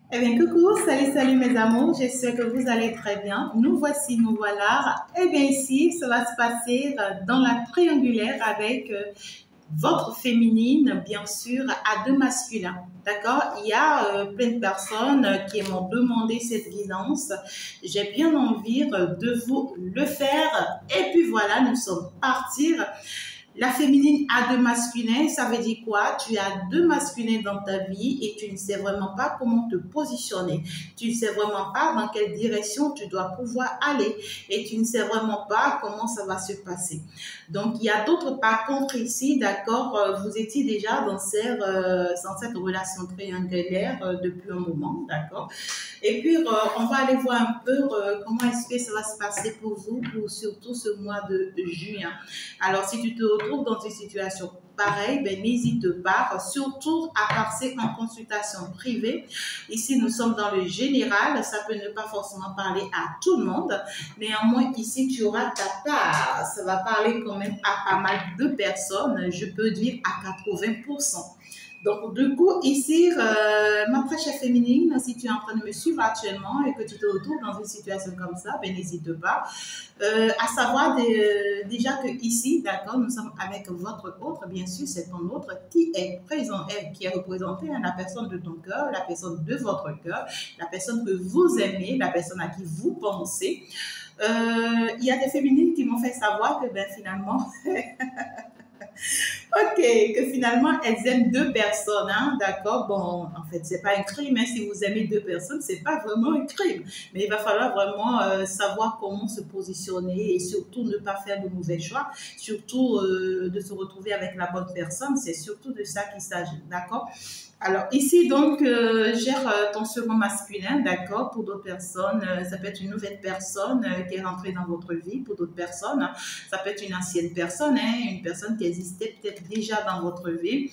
Eh bien, coucou, salut mes amours, j'espère que vous allez très bien. Nous voici, nous voilà. Eh bien, ici, ça va se passer dans la triangulaire avec votre féminine, bien sûr, à deux masculins. D'accord? Il y a plein de personnes qui m'ont demandé cette guidance. J'ai bien envie de vous le faire. Et puis voilà, nous sommes partis. La féminine a deux masculins, ça veut dire quoi? Tu as deux masculins dans ta vie et tu ne sais vraiment pas comment te positionner. Tu ne sais vraiment pas dans quelle direction tu dois pouvoir aller et tu ne sais vraiment pas comment ça va se passer. Donc, il y a d'autres par contre ici, d'accord, vous étiez déjà dans cette relation triangulaire depuis un moment, d'accord? Et puis, on va aller voir un peu comment est-ce que ça va se passer pour vous, pour surtout ce mois de juin. Alors, si tu te retrouves dans une situation pareille, ben, n'hésite pas, surtout à passer en consultation privée. Ici, nous sommes dans le général, ça peut ne pas forcément parler à tout le monde. Néanmoins, ici, tu auras ta part. Ça va parler quand même à pas mal de personnes, je peux dire à 80%. Donc, du coup, ici, ma très chère féminine, si tu es en train de me suivre actuellement et que tu te retrouves dans une situation comme ça, ben, n'hésite pas. À savoir déjà que ici, d'accord, nous sommes avec votre autre, bien sûr, c'est ton autre qui est présent, qui est représenté, hein, la personne de ton cœur, la personne de votre cœur, la personne que vous aimez, la personne à qui vous pensez. Il y a des féminines qui m'ont fait savoir que ben, finalement, ok, que finalement, elles aiment deux personnes, hein, d'accord? Bon, en fait, c'est pas un crime, hein, si vous aimez deux personnes, c'est pas vraiment un crime. Mais il va falloir vraiment savoir comment se positionner et surtout ne pas faire de mauvais choix, surtout de se retrouver avec la bonne personne, c'est surtout de ça qu'il s'agit, d'accord? Alors ici donc gère ton second masculin, d'accord, pour d'autres personnes, ça peut être une nouvelle personne qui est rentrée dans votre vie, pour d'autres personnes, ça peut être une ancienne personne, hein, une personne qui existait peut-être déjà dans votre vie,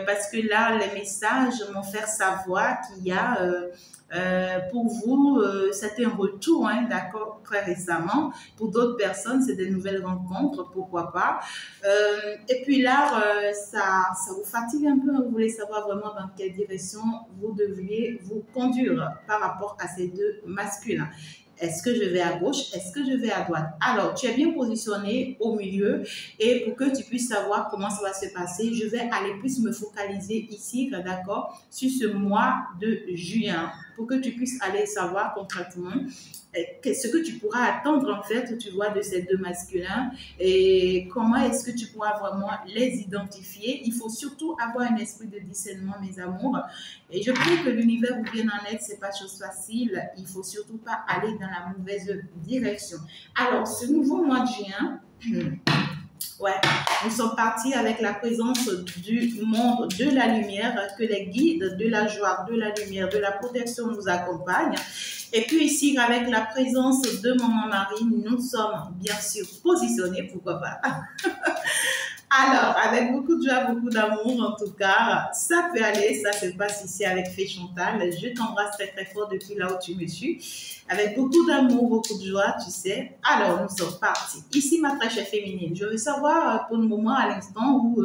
parce que là les messages m'ont fait savoir qu'il y a pour vous, c'était un retour, hein, d'accord, très récemment. Pour d'autres personnes, c'est des nouvelles rencontres, pourquoi pas. Et puis là, ça vous fatigue un peu, hein, vous voulez savoir vraiment dans quelle direction vous devriez vous conduire par rapport à ces deux masculins. Est-ce que je vais à gauche? Est-ce que je vais à droite? Alors, tu es bien positionné au milieu et pour que tu puisses savoir comment ça va se passer, je vais aller plus me focaliser ici, d'accord, sur ce mois de juin pour que tu puisses aller savoir concrètement ce que tu pourras attendre en fait, tu vois, de ces deux masculins et comment est-ce que tu pourras vraiment les identifier. Il faut surtout avoir un esprit de discernement, mes amours. Et je prie que l'univers vous vienne en aide, c'est pas chose facile. Il faut surtout pas aller dans la mauvaise direction. Alors, ce nouveau mois de juin, ouais, nous sommes partis avec la présence du monde de la lumière, que les guides de la joie, de la lumière, de la protection nous accompagnent. Et puis ici, avec la présence de Maman Marie, nous sommes bien sûr positionnés, pourquoi pas. Alors, avec beaucoup de joie, beaucoup d'amour, en tout cas, ça peut aller, ça se passe ici avec Fée Chantal. Je t'embrasse très très fort depuis là où tu me suis. Avec beaucoup d'amour, beaucoup de joie, tu sais. Alors, nous sommes partis. Ici, ma très chère féminine, je veux savoir pour le moment, à l'instant où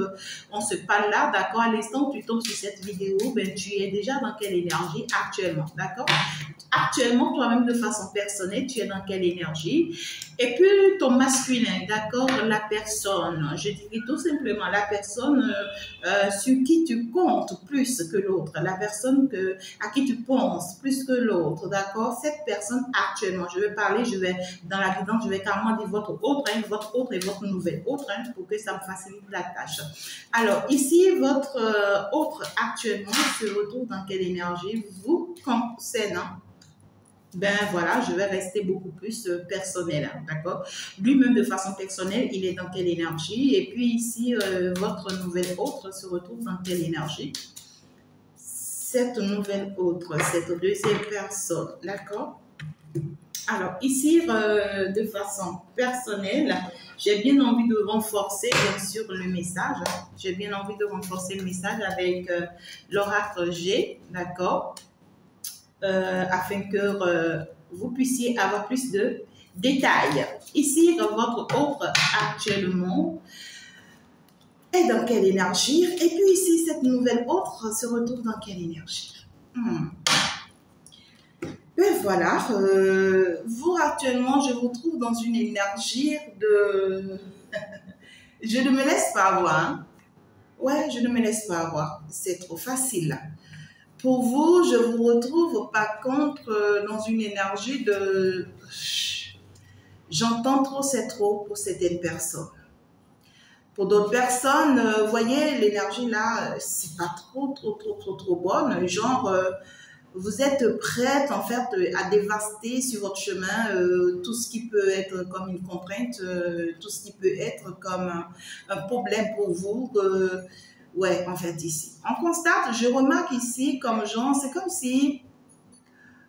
on se parle là, d'accord, à l'instant où tu tombes sur cette vidéo, ben, tu es déjà dans quelle énergie actuellement, d'accord? Actuellement, toi-même de façon personnelle, tu es dans quelle énergie? Et puis, ton masculin, d'accord, la personne, je dirais tout simplement la personne sur qui tu comptes plus que l'autre, la personne à qui tu penses plus que l'autre, d'accord? Cette personne actuellement, je vais parler, je vais dans la guidance, je vais carrément dire votre autre, hein, votre autre et votre nouvelle autre, hein, pour que ça me facilite la tâche. Alors, ici, votre autre actuellement se retrouve dans quelle énergie vous concernant? Ben voilà, je vais rester beaucoup plus personnel, hein, d'accord? Lui-même de façon personnelle, il est dans quelle énergie? Et puis ici, votre nouvelle autre se retrouve dans quelle énergie? Cette nouvelle autre, cette deuxième personne, d'accord? Alors ici, de façon personnelle, j'ai bien envie de renforcer, bien sûr, le message. J'ai bien envie de renforcer le message avec l'oracle G, d'accord? Afin que vous puissiez avoir plus de détails. Ici, votre autre actuellement est dans quelle énergie? Et puis ici, cette nouvelle autre se retrouve dans quelle énergie? voilà, vous actuellement, je vous trouve dans une énergie de... Je ne me laisse pas avoir, hein. Ouais, je ne me laisse pas avoir. C'est trop facile. Pour vous, je vous retrouve par contre dans une énergie de... J'entends trop, c'est trop pour certaines personnes. Pour d'autres personnes, vous voyez, l'énergie là, c'est pas trop bonne. Genre, vous êtes prête en fait à dévaster sur votre chemin tout ce qui peut être comme une contrainte, tout ce qui peut être comme un problème pour vous. Ouais, en fait ici. On constate, je remarque ici comme genre, c'est comme si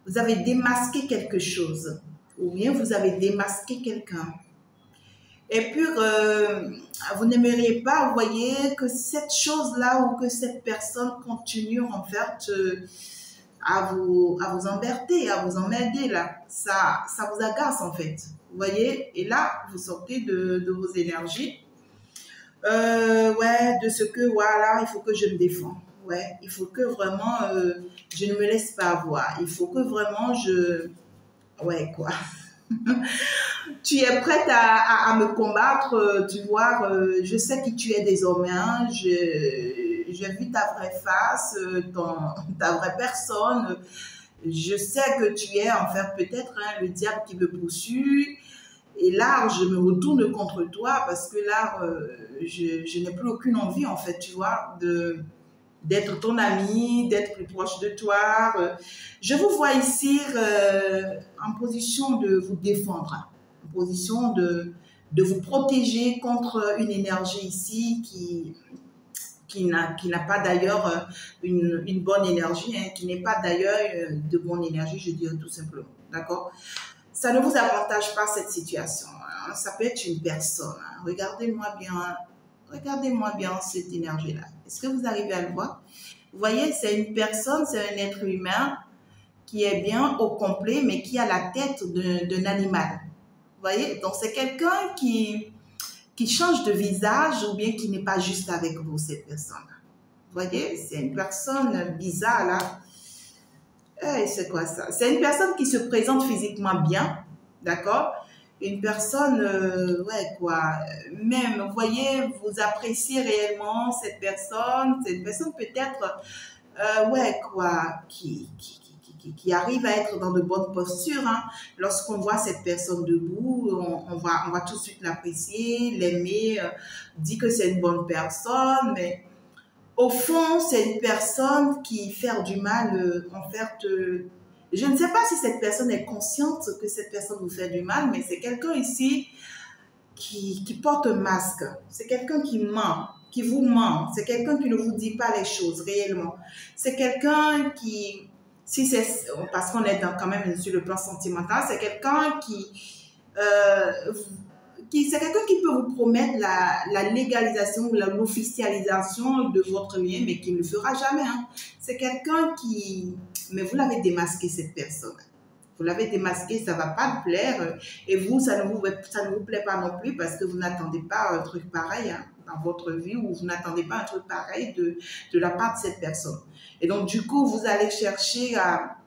vous avez démasqué quelque chose ou bien vous avez démasqué quelqu'un. Et puis, vous n'aimeriez pas, vous voyez, que cette chose-là ou que cette personne continue en fait à vous embêter, à vous emmerder là. Ça vous agace en fait. Vous voyez, et là, vous sortez de vos énergies. Ouais, de ce que, voilà, il faut que je me défende. Ouais, il faut que vraiment, je ne me laisse pas avoir. Il faut que vraiment je... Ouais, quoi. Tu es prête à me combattre, tu vois, je sais qui tu es désormais, hein, j'ai vu ta vraie face, ta vraie personne, je sais que tu es en fait peut-être hein, le diable qui me poursuit, et là je me retourne contre toi parce que là je n'ai plus aucune envie en fait, tu vois, d'être ton ami, d'être plus proche de toi. Je vous vois ici en position de vous défendre, en position de vous protéger contre une énergie ici qui n'a pas d'ailleurs une bonne énergie, hein, qui n'est pas d'ailleurs de bonne énergie, je dirais tout simplement. D'accord? Ça ne vous avantage pas cette situation. Hein. Ça peut être une personne. Hein. Regardez-moi bien cette énergie-là. Est-ce que vous arrivez à le voir? Vous voyez, c'est une personne, c'est un être humain qui est bien au complet, mais qui a la tête d'un animal. Vous voyez? Donc, c'est quelqu'un qui change de visage ou bien qui n'est pas juste avec vous, cette personne. Vous voyez? C'est une personne bizarre, là. C'est quoi ça? C'est une personne qui se présente physiquement bien, d'accord? Une personne, ouais, quoi, même, vous voyez, vous appréciez réellement cette personne peut-être, ouais, quoi, qui arrive à être dans de bonnes postures. Hein. Lorsqu'on voit cette personne debout, on va tout de suite l'apprécier, l'aimer, dire que c'est une bonne personne, mais au fond, c'est une personne qui fait du mal, en fait. Je ne sais pas si cette personne est consciente que cette personne vous fait du mal, mais c'est quelqu'un ici qui porte un masque. C'est quelqu'un qui ment, qui vous ment. C'est quelqu'un qui ne vous dit pas les choses réellement. C'est quelqu'un qui, si c'est, parce qu'on est quand même sur le plan sentimental, c'est quelqu'un c'est quelqu'un qui peut vous promettre la légalisation ou l'officialisation de votre lien, mais qui ne le fera jamais. Hein. C'est quelqu'un qui... Mais vous l'avez démasqué, cette personne. Vous l'avez démasqué, ça ne va pas vous plaire. Et vous, ça ne vous plaît pas non plus parce que vous n'attendez pas un truc pareil hein, dans votre vie ou vous n'attendez pas un truc pareil de la part de cette personne. Et donc, du coup, vous allez chercher à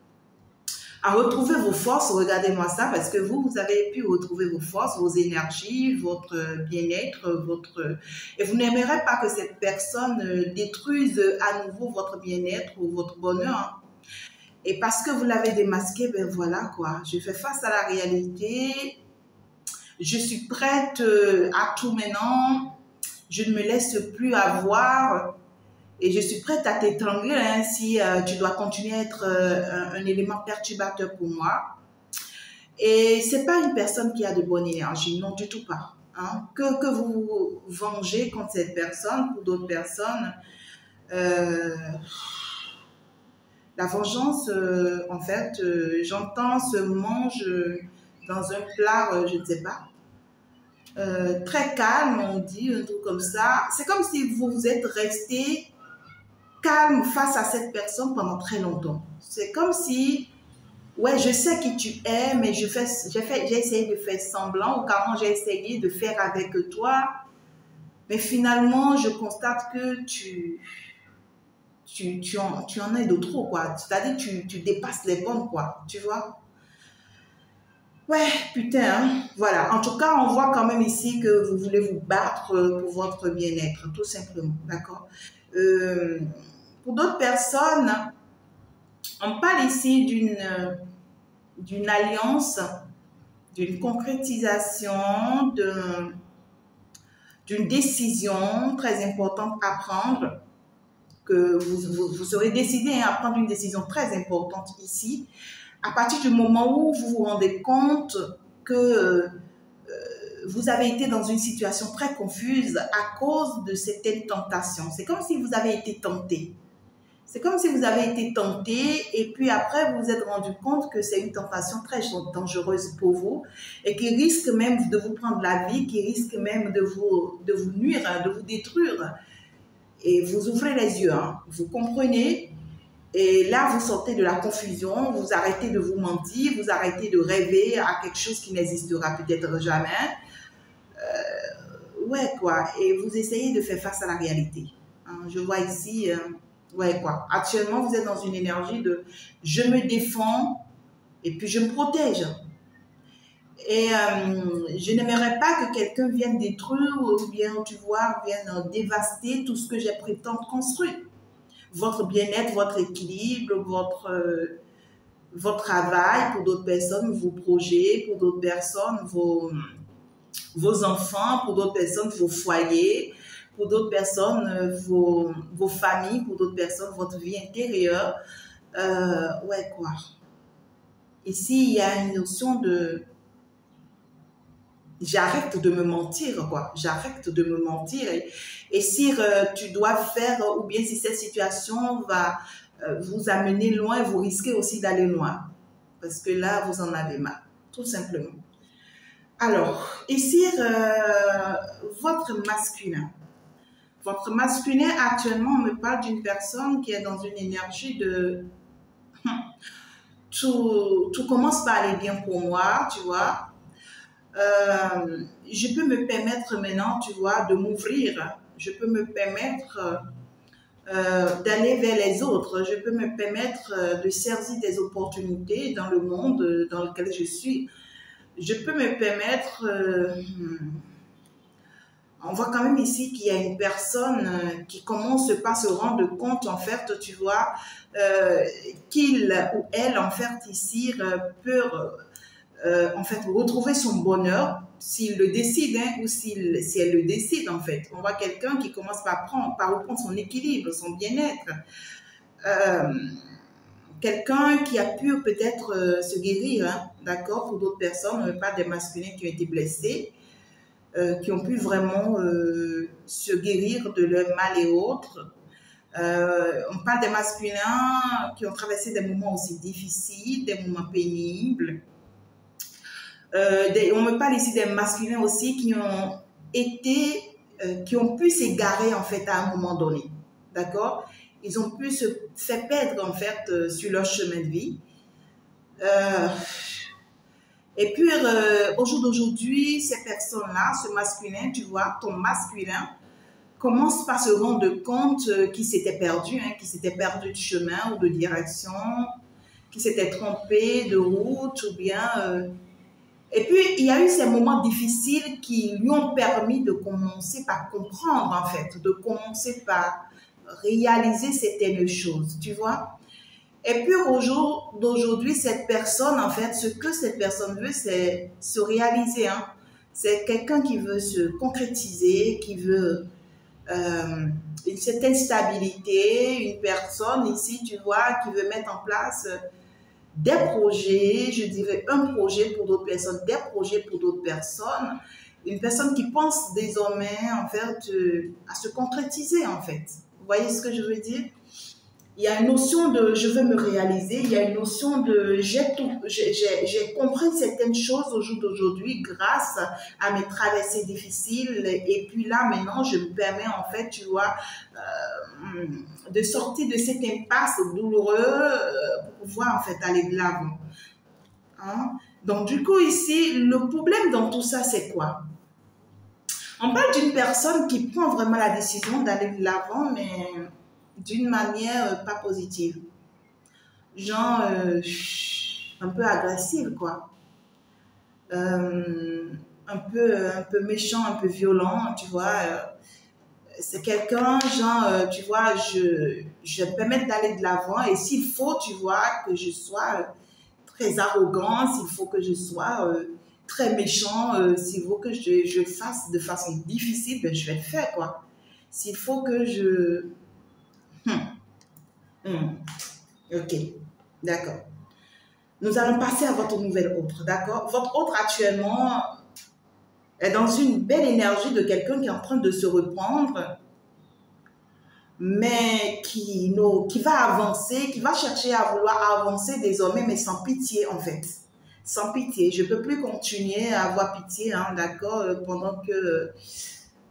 retrouver vos forces, regardez-moi ça, parce que vous avez pu retrouver vos forces, vos énergies, votre bien-être, et vous n'aimerez pas que cette personne détruise à nouveau votre bien-être ou votre bonheur. Et parce que vous l'avez démasqué, ben voilà quoi, je fais face à la réalité, je suis prête à tout maintenant, je ne me laisse plus avoir. Et je suis prête à t'étrangler hein, si tu dois continuer à être un élément perturbateur pour moi. Et ce n'est pas une personne qui a de bonne énergie, non du tout pas. Hein. Que vous vengez contre cette personne, pour d'autres personnes, la vengeance, en fait, j'entends se mange dans un plat, je ne sais pas, très calme, on dit, un truc comme ça. C'est comme si vous êtes resté calme face à cette personne pendant très longtemps. C'est comme si, ouais, je sais qui tu es, mais j'ai essayé de faire semblant, ou carrément j'ai essayé de faire avec toi, mais finalement, je constate que tu en es de trop, quoi. C'est-à-dire tu dépasses les bornes, quoi, tu vois. Ouais, putain, hein. Voilà. En tout cas, on voit quand même ici que vous voulez vous battre pour votre bien-être, tout simplement, d'accord? Euh, pour d'autres personnes, on parle ici d'une alliance, d'une concrétisation, d'une décision très importante à prendre, que vous serez décidé à prendre une décision très importante ici, à partir du moment où vous vous rendez compte que vous avez été dans une situation très confuse à cause de certaines tentations. C'est comme si vous avez été tenté. C'est comme si vous avez été tenté et puis après vous vous êtes rendu compte que c'est une tentation très dangereuse pour vous et qui risque même de vous prendre la vie, qui risque même de vous nuire, de vous détruire. Et vous ouvrez les yeux, hein, vous comprenez, et là vous sortez de la confusion, vous arrêtez de vous mentir, vous arrêtez de rêver à quelque chose qui n'existera peut-être jamais. Ouais, quoi. Et vous essayez de faire face à la réalité. Hein, je vois ici, ouais, quoi. Actuellement, vous êtes dans une énergie de je me défends et puis je me protège. Et je n'aimerais pas que quelqu'un vienne détruire ou bien, tu vois, vienne dévaster tout ce que j'ai prétendu construire. Votre bien-être, votre équilibre, votre travail pour d'autres personnes, vos projets pour d'autres personnes, vos enfants, pour d'autres personnes, vos foyers, pour d'autres personnes, vos familles, pour d'autres personnes, votre vie intérieure. Ouais, quoi. Ici, il y a une notion de j'arrête de me mentir, quoi. J'arrête de me mentir. Et si tu dois faire, ou bien si cette situation va vous amener loin, vous risquez aussi d'aller loin. Parce que là, vous en avez marre, tout simplement. Alors, ici, votre masculin. Votre masculin, actuellement, on me parle d'une personne qui est dans une énergie de tout commence par aller bien pour moi, tu vois. Je peux me permettre maintenant, tu vois, de m'ouvrir. Je peux me permettre d'aller vers les autres. Je peux me permettre de saisir des opportunités dans le monde dans lequel je suis. Je peux me permettre on voit quand même ici qu'il y a une personne qui commence par se rendre compte, en fait, tu vois, qu'il ou elle, en fait, ici, peut, en fait, retrouver son bonheur s'il le décide, hein, ou si elle le décide, en fait. On voit quelqu'un qui commence par reprendre son équilibre, son bien-être. Euh, Quelqu'un qui a pu peut-être se guérir, hein, d'accord, pour d'autres personnes, pas des masculins qui ont été blessés, qui ont pu vraiment se guérir de leur mal et autres. On parle des masculins qui ont traversé des moments aussi difficiles, des moments pénibles. On me parle ici des masculins aussi qui ont été, qui ont pu s'égarer en fait à un moment donné. D'accord? Ils ont pu se faire perdre en fait sur leur chemin de vie. Et puis, au jour d'aujourd'hui, ces personnes-là, ce masculin, tu vois, ton masculin, commence par se rendre compte qu'il s'était perdu, hein, qu'il s'était perdu de chemin ou de direction, qu'il s'était trompé de route ou bien... Et puis, il y a eu ces moments difficiles qui lui ont permis de commencer par comprendre, en fait, de commencer par réaliser certaines choses, tu vois. Et puis au jour d'aujourd'hui, cette personne, en fait, ce que cette personne veut, c'est se réaliser. Hein. C'est quelqu'un qui veut se concrétiser, qui veut une certaine stabilité, une personne ici, tu vois, qui veut mettre en place des projets, je dirais un projet pour d'autres personnes, des projets pour d'autres personnes. Une personne qui pense désormais, en fait, à se concrétiser, en fait. Vous voyez ce que je veux dire? Il y a une notion de je veux me réaliser, il y a une notion de j'ai compris certaines choses au jour d'aujourd'hui grâce à mes traversées difficiles et puis là maintenant je me permets en fait tu vois de sortir de cette impasse douloureuse pour pouvoir en fait aller de l'avant. Hein? Donc du coup ici le problème dans tout ça c'est quoi? On parle d'une personne qui prend vraiment la décision d'aller de l'avant mais d'une manière pas positive. Genre, un peu agressive, quoi. un peu méchant, un peu violent, tu vois. C'est quelqu'un, genre, tu vois, je vais me permettre d'aller de l'avant et s'il faut, tu vois, que je sois très arrogant, s'il faut que je sois très méchant, s'il faut que je fasse de façon difficile, ben, je vais le faire, quoi. S'il faut que je... Ok, d'accord. Nous allons passer à votre nouvelle autre, d'accord? Votre autre actuellement est dans une belle énergie de quelqu'un qui est en train de se reprendre, mais qui va avancer, qui va chercher à vouloir avancer désormais, mais sans pitié en fait. Sans pitié. Je ne peux plus continuer à avoir pitié, hein, d'accord, pendant que,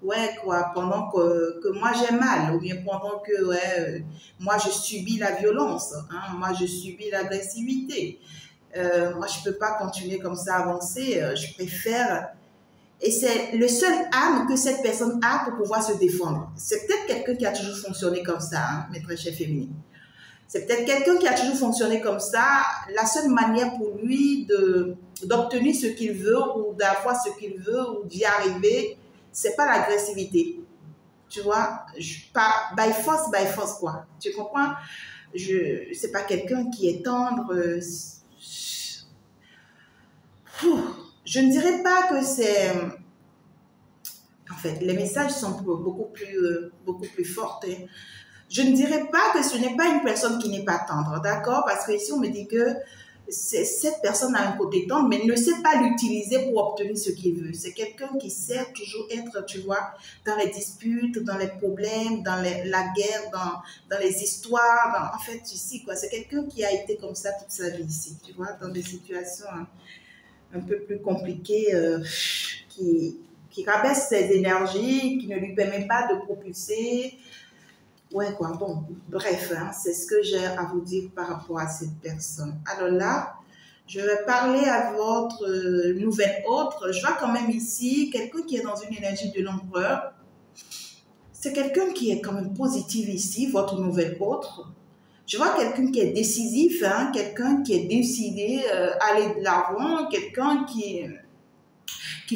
ouais, quoi, pendant que moi j'ai mal, ou bien pendant que, ouais, moi je subis la violence, hein, moi je subis l'agressivité. Moi je ne peux pas continuer comme ça à avancer, je préfère. Et c'est le seul âme que cette personne a pour pouvoir se défendre. C'est peut-être quelqu'un qui a toujours fonctionné comme ça, hein, mes très chers féminines. C'est peut-être quelqu'un qui a toujours fonctionné comme ça. La seule manière pour lui d'obtenir ce qu'il veut ou d'avoir ce qu'il veut ou d'y arriver, c'est pas l'agressivité. Tu vois, pas by force quoi. Tu comprends? C'est pas quelqu'un qui est tendre. Je ne dirais pas que c'est... En fait, les messages sont beaucoup plus forts. Je ne dirais pas que ce n'est pas une personne qui n'est pas tendre, d'accord? Parce que ici, on me dit que cette personne a un côté tendre, mais ne sait pas l'utiliser pour obtenir ce qu'il veut. C'est quelqu'un qui sait toujours être, tu vois, dans les disputes, dans les problèmes, dans la guerre, dans les histoires. En fait, ici, quoi, c'est quelqu'un qui a été comme ça toute sa vie ici, tu vois, dans des situations un peu plus compliquées, qui rabaisse ses énergies, qui ne lui permet pas de propulser. Ouais, quoi, bon, bref, hein, c'est ce que j'ai à vous dire par rapport à cette personne. Alors là, je vais parler à votre nouvelle autre. Je vois quand même ici quelqu'un qui est dans une énergie de l'empereur. C'est quelqu'un qui est quand même positif ici, votre nouvelle autre. Je vois quelqu'un qui est décisif, hein, quelqu'un qui est décidé à aller de l'avant, quelqu'un qui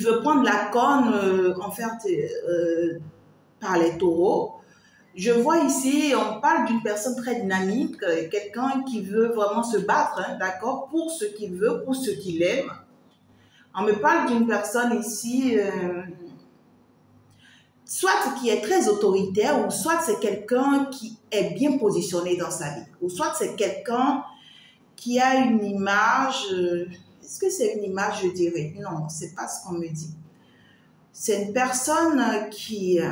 veut prendre la corne en fait par les taureaux. Je vois ici, on parle d'une personne très dynamique, quelqu'un qui veut vraiment se battre, hein, d'accord, pour ce qu'il veut, pour ce qu'il aime. On me parle d'une personne ici, soit qui est très autoritaire, ou soit c'est quelqu'un qui est bien positionné dans sa vie, ou soit c'est quelqu'un qui a une image, est-ce que c'est une image, je dirais? Non, c'est pas ce qu'on me dit. C'est une personne qui est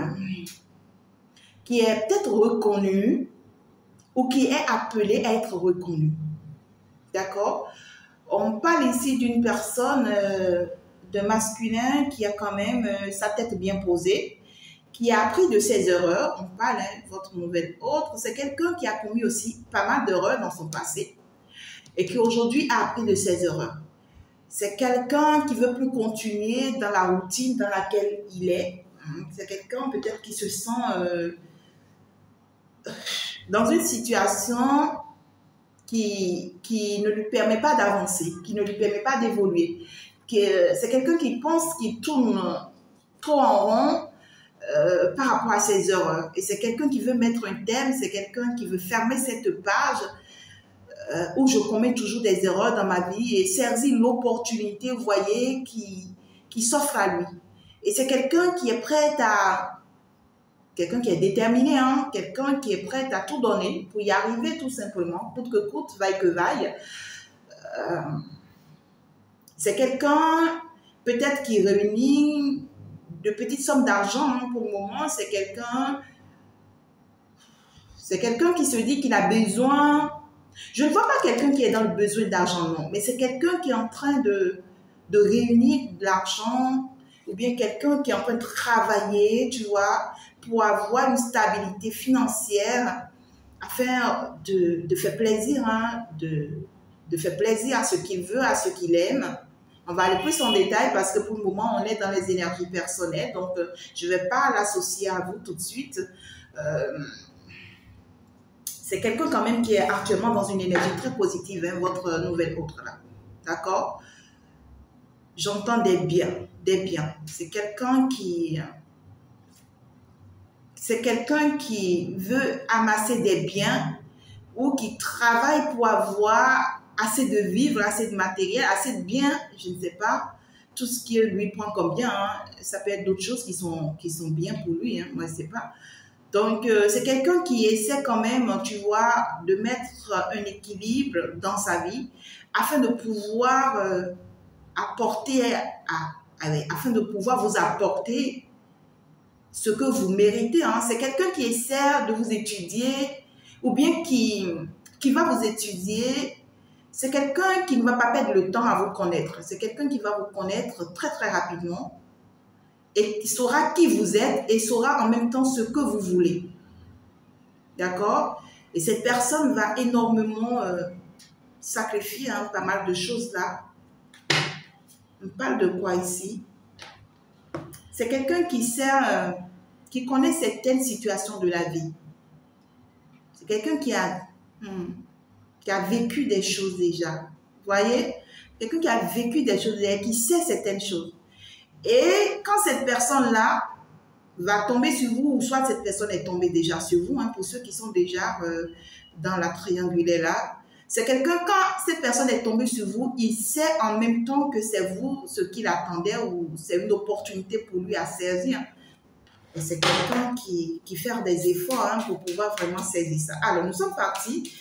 peut-être reconnue ou qui est appelée à être reconnue. D'accord? On parle ici d'une personne de masculin qui a quand même sa tête bien posée, qui a appris de ses erreurs. On parle, hein, votre nouvelle autre, c'est quelqu'un qui a commis aussi pas mal d'erreurs dans son passé et qui aujourd'hui a appris de ses erreurs. C'est quelqu'un qui veut plus continuer dans la routine dans laquelle il est. C'est quelqu'un peut-être qui se sent dans une situation qui ne lui permet pas d'avancer, qui ne lui permet pas d'évoluer. C'est quelqu'un qui pense qu'il tourne trop en rond par rapport à ses erreurs. Et c'est quelqu'un qui veut mettre un terme, c'est quelqu'un qui veut fermer cette page où je commets toujours des erreurs dans ma vie et saisir l'opportunité, vous voyez, qui s'offre à lui. Et c'est quelqu'un qui est prêt à... Quelqu'un qui est déterminé, hein? Quelqu'un qui est prêt à tout donner pour y arriver tout simplement, coûte que coûte, vaille que vaille. C'est quelqu'un peut-être qui réunit de petites sommes d'argent, hein, pour le moment. C'est quelqu'un qui se dit qu'il a besoin. Je ne vois pas quelqu'un qui est dans le besoin d'argent, non, mais c'est quelqu'un qui est en train de réunir de l'argent, ou bien quelqu'un qui est en train de travailler, tu vois, pour avoir une stabilité financière afin de faire plaisir, hein, de faire plaisir à ce qu'il veut, à ce qu'il aime. On va aller plus en détail parce que pour le moment, on est dans les énergies personnelles, donc je ne vais pas l'associer à vous tout de suite. C'est quelqu'un quand même qui est actuellement dans une énergie très positive, hein, votre nouvelle autre là. D'accord? j'entends des biens, des biens. C'est quelqu'un qui veut amasser des biens ou qui travaille pour avoir assez de vivres, assez de matériel, assez de biens, je ne sais pas, tout ce qui lui prend comme bien, hein. Ça peut être d'autres choses qui sont bien pour lui, hein, moi je ne sais pas. Donc, c'est quelqu'un qui essaie quand même, tu vois, de mettre un équilibre dans sa vie afin de pouvoir apporter, afin de pouvoir vous apporter ce que vous méritez. Hein. C'est quelqu'un qui essaie de vous étudier ou bien qui va vous étudier. C'est quelqu'un qui ne va pas perdre le temps à vous connaître. C'est quelqu'un qui va vous connaître très, très rapidement et qui saura qui vous êtes et saura en même temps ce que vous voulez. D'accord? Et cette personne va énormément sacrifier pas mal de choses là. On parle de quoi ici? C'est quelqu'un qui sait, qui connaît certaines situations de la vie. C'est quelqu'un qui a vécu des choses déjà. Vous voyez? Quelqu'un qui a vécu des choses déjà, qui sait certaines choses. Et quand cette personne-là va tomber sur vous, ou soit cette personne est tombée déjà sur vous, pour ceux qui sont déjà dans la triangulaire là, c'est quelqu'un, quand cette personne est tombée sur vous, il sait en même temps que c'est vous ce qu'il attendait ou c'est une opportunité pour lui à saisir. Et c'est quelqu'un qui fait des efforts pour pouvoir vraiment saisir ça. Alors, nous sommes partis.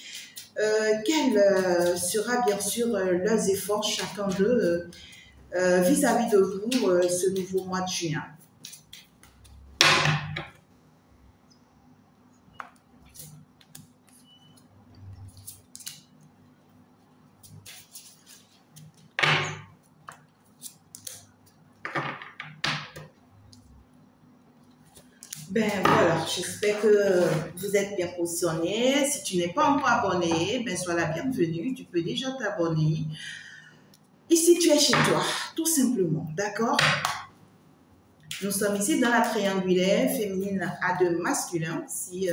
Quels sera bien sûr leurs efforts, chacun d'eux, vis-à-vis de vous, ce nouveau mois de juin? Ben voilà, j'espère que vous êtes bien positionné. Si tu n'es pas encore abonné, ben sois la bienvenue. Tu peux déjà t'abonner. Ici, tu es chez toi, tout simplement, d'accord? Nous sommes ici dans la triangulaire féminine à deux masculins. Si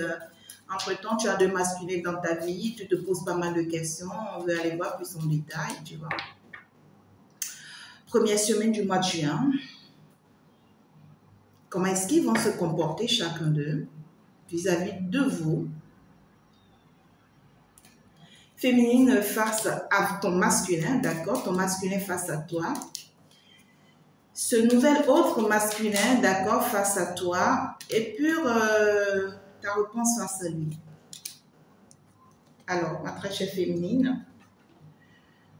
entre-temps, tu as deux masculins dans ta vie, tu te poses pas mal de questions, on veut aller voir plus en détail, tu vois. Première semaine du mois de juin. Comment est-ce qu'ils vont se comporter chacun d'eux vis-à-vis de vous? Féminine face à ton masculin, d'accord? Ton masculin face à toi. Ce nouvel autre masculin, d'accord, face à toi. Et puis, ta réponse face à lui. Alors, ma très chère féminine,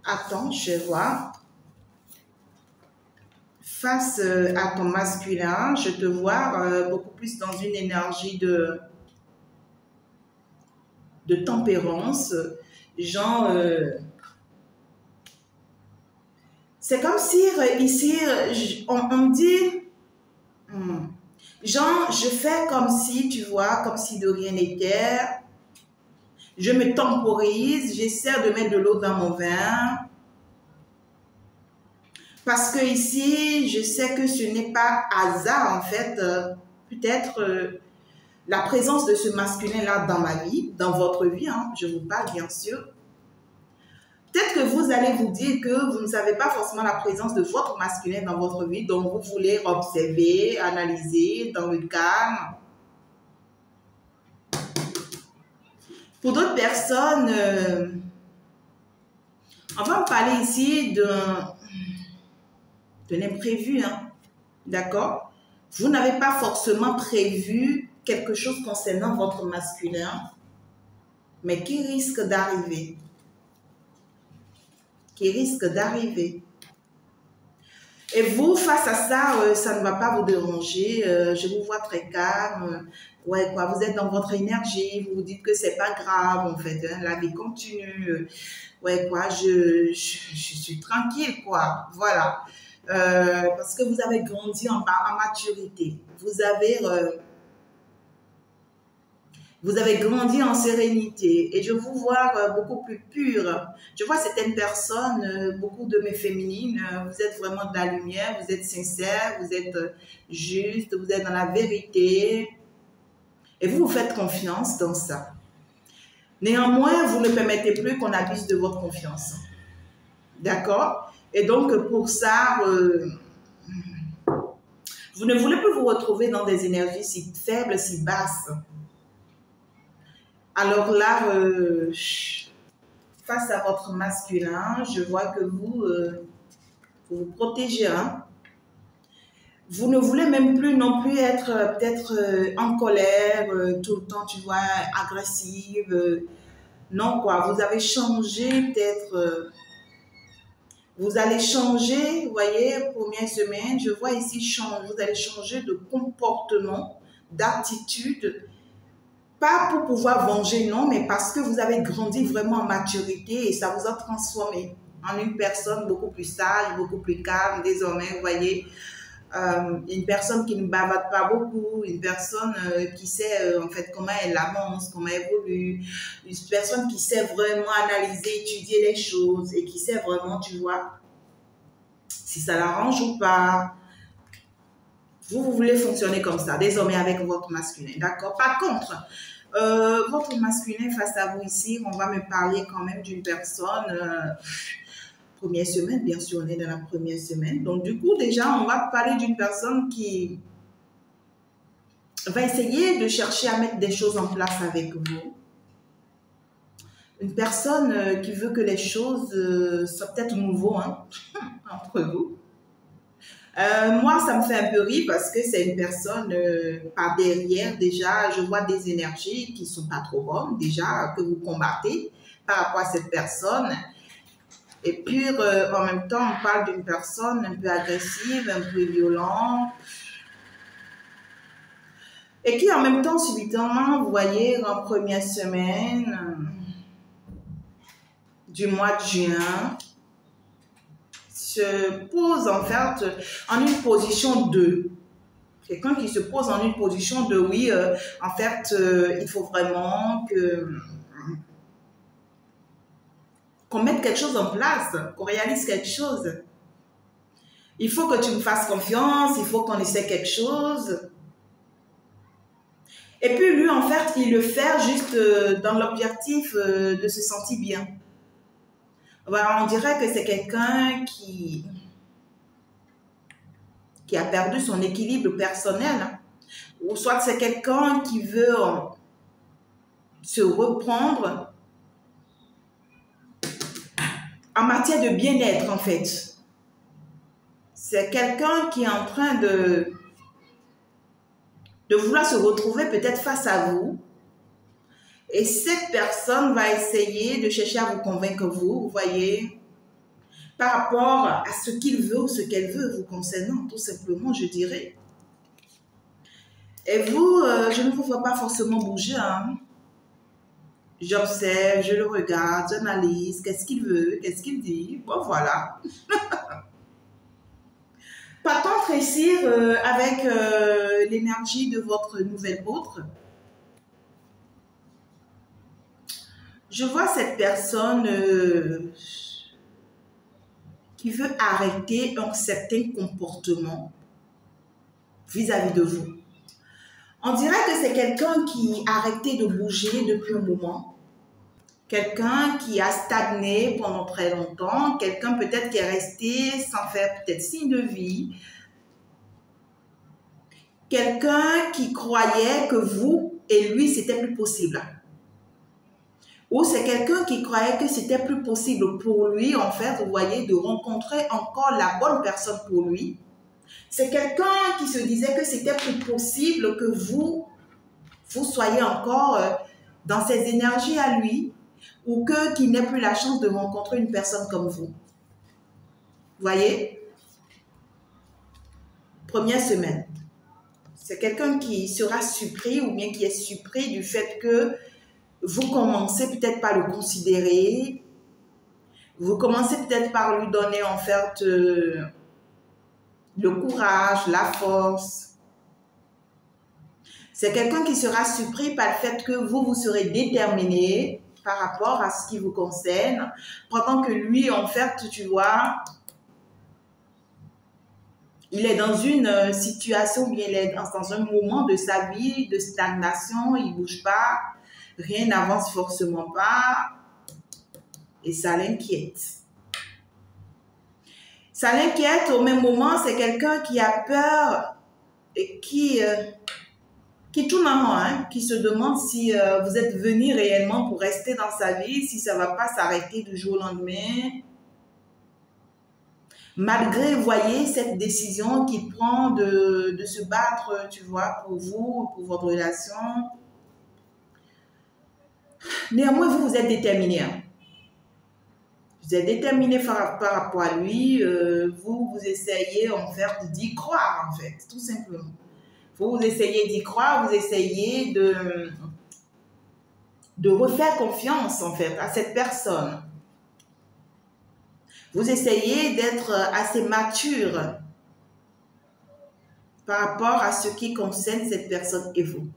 attends, je vais voir. Face à ton masculin, je te vois beaucoup plus dans une énergie de tempérance. Genre, c'est comme si ici, on me dit, genre, je fais comme si, tu vois, comme si de rien n'était. Je me temporise, j'essaie de mettre de l'eau dans mon vin. Parce que ici, je sais que ce n'est pas hasard, en fait. Peut-être la présence de ce masculin-là dans ma vie, dans votre vie, je vous parle bien sûr. Peut-être que vous allez vous dire que vous ne savez pas forcément la présence de votre masculin dans votre vie, donc vous voulez observer, analyser dans le calme. Pour d'autres personnes, on va me parler ici de l'imprévu, d'accord? Vous n'avez pas forcément prévu quelque chose concernant votre masculin, mais qui risque d'arriver. Qui risque d'arriver. Et vous, face à ça, ça ne va pas vous déranger. Je vous vois très calme. Ouais, quoi, vous êtes dans votre énergie. Vous vous dites que c'est pas grave, en fait. La vie continue. Ouais, quoi, je suis tranquille, quoi. Voilà. Parce que vous avez grandi en maturité. Vous avez grandi en sérénité et je vous vois beaucoup plus pure. Je vois certaines personnes, beaucoup de mes féminines, vous êtes vraiment de la lumière, vous êtes sincère, vous êtes juste, vous êtes dans la vérité et vous vous faites confiance dans ça. Néanmoins, vous ne permettez plus qu'on abuse de votre confiance. D'accord? Et donc, pour ça, vous ne voulez plus vous retrouver dans des énergies si faibles, si basses. Alors là, face à votre masculin, je vois que vous vous protégez. Hein? Vous ne voulez même plus non plus être peut-être en colère, tout le temps, tu vois, agressive. Non, quoi. Vous avez changé peut-être. Vous allez changer, vous voyez, première semaine, je vois ici, vous allez changer de comportement, d'attitude. Pas pour pouvoir venger, non, mais parce que vous avez grandi vraiment en maturité et ça vous a transformé en une personne beaucoup plus sage, beaucoup plus calme désormais, vous voyez. Une personne qui ne bavarde pas beaucoup, une personne qui sait en fait comment elle avance, comment elle évolue, une personne qui sait vraiment analyser, étudier les choses et qui sait vraiment, tu vois, si ça l'arrange ou pas. Vous voulez fonctionner comme ça, désormais avec votre masculin, d'accord? Par contre, votre masculin face à vous ici, on va me parler quand même d'une personne, première semaine, bien sûr, on est dans la première semaine. Donc, du coup, déjà, on va parler d'une personne qui va essayer de chercher à mettre des choses en place avec vous. Une personne qui veut que les choses soient peut-être nouveaux hein, entre vous. Moi, ça me fait un peu rire parce que c'est une personne par derrière, déjà, je vois des énergies qui ne sont pas trop bonnes, déjà, que vous combattez par rapport à cette personne. Et puis, en même temps, on parle d'une personne un peu agressive, un peu violente. Et qui, en même temps, subitement, vous voyez, en première semaine du mois de juin, se pose en fait en une position 2. Quelqu'un qui se pose en une position de oui, en fait, il faut vraiment qu'on mette quelque chose en place, qu'on réalise quelque chose. Il faut que tu me fasses confiance, il faut qu'on essaie quelque chose. Et puis lui, en fait, il le fait juste dans l'objectif de se sentir bien. Voilà, on dirait que c'est quelqu'un qui a perdu son équilibre personnel. Hein. Ou soit c'est quelqu'un qui veut se reprendre en matière de bien-être, en fait. C'est quelqu'un qui est en train de vouloir se retrouver peut-être face à vous. Et cette personne va essayer de chercher à vous convaincre, vous voyez, par rapport à ce qu'il veut ou ce qu'elle veut vous concernant, tout simplement, je dirais. Et vous, je ne vous vois pas forcément bouger. Hein. J'observe, je le regarde, j'analyse, qu'est-ce qu'il veut, qu'est-ce qu'il dit. Bon, voilà. Par contre, ici, avec l'énergie de votre nouvel autre, je vois cette personne qui veut arrêter un certain comportement vis-à-vis de vous. On dirait que c'est quelqu'un qui a arrêté de bouger depuis un moment. Quelqu'un qui a stagné pendant très longtemps. Quelqu'un peut-être qui est resté sans faire peut-être signe de vie. Quelqu'un qui croyait que vous et lui, c'était plus possible. Ou c'est quelqu'un qui croyait que c'était plus possible pour lui, en fait, vous voyez, de rencontrer encore la bonne personne pour lui. C'est quelqu'un qui se disait que c'était plus possible que vous soyez encore dans ses énergies à lui ou qu'il n'ait plus la chance de rencontrer une personne comme vous. Vous voyez? Première semaine. C'est quelqu'un qui sera surpris ou bien qui est surpris du fait que vous commencez peut-être par le considérer, vous commencez peut-être par lui donner en fait le courage, la force. C'est quelqu'un qui sera surpris par le fait que vous serez déterminé par rapport à ce qui vous concerne, pendant que lui, en fait, tu vois, il est dans une situation, bien il est dans un moment de sa vie, de stagnation, il ne bouge pas, rien n'avance forcément pas, et ça l'inquiète. Ça l'inquiète au même moment, c'est quelqu'un qui a peur et qui tourne en rond, hein, qui se demande si vous êtes venu réellement pour rester dans sa vie, si ça ne va pas s'arrêter du jour au lendemain. Malgré, vous voyez, cette décision qu'il prend de se battre, tu vois, pour vous, pour votre relation. Néanmoins, vous êtes déterminé. Hein. Vous êtes déterminé par rapport à lui. Vous essayez, en fait, d'y croire, en fait, tout simplement. Vous essayez d'y croire, vous essayez de refaire confiance, en fait, à cette personne. Vous essayez d'être assez mature par rapport à ce qui concerne cette personne et vous.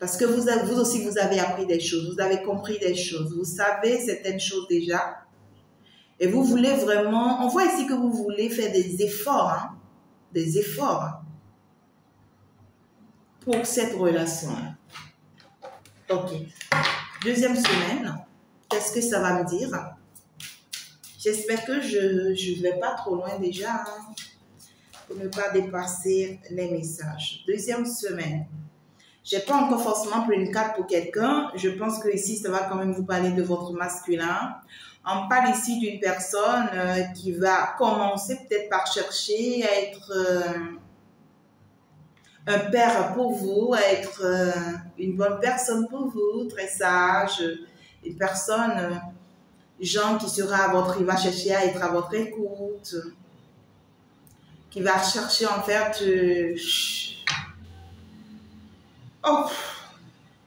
Parce que vous aussi, vous avez appris des choses, vous avez compris des choses, vous savez certaines choses déjà. Et vous voulez vraiment, on voit ici que vous voulez faire des efforts, hein, des efforts pour cette relation. Ok. Deuxième semaine, qu'est-ce que ça va me dire? J'espère que je ne vais pas trop loin déjà, hein, pour ne pas dépasser les messages. Deuxième semaine. Je n'ai pas encore forcément pris une carte pour quelqu'un. Je pense que ici, ça va quand même vous parler de votre masculin. On parle ici d'une personne qui va commencer peut-être par chercher à être un père pour vous, à être une bonne personne pour vous, très sage, une personne, genre qui sera à votre, il va chercher à être à votre écoute, qui va chercher en fait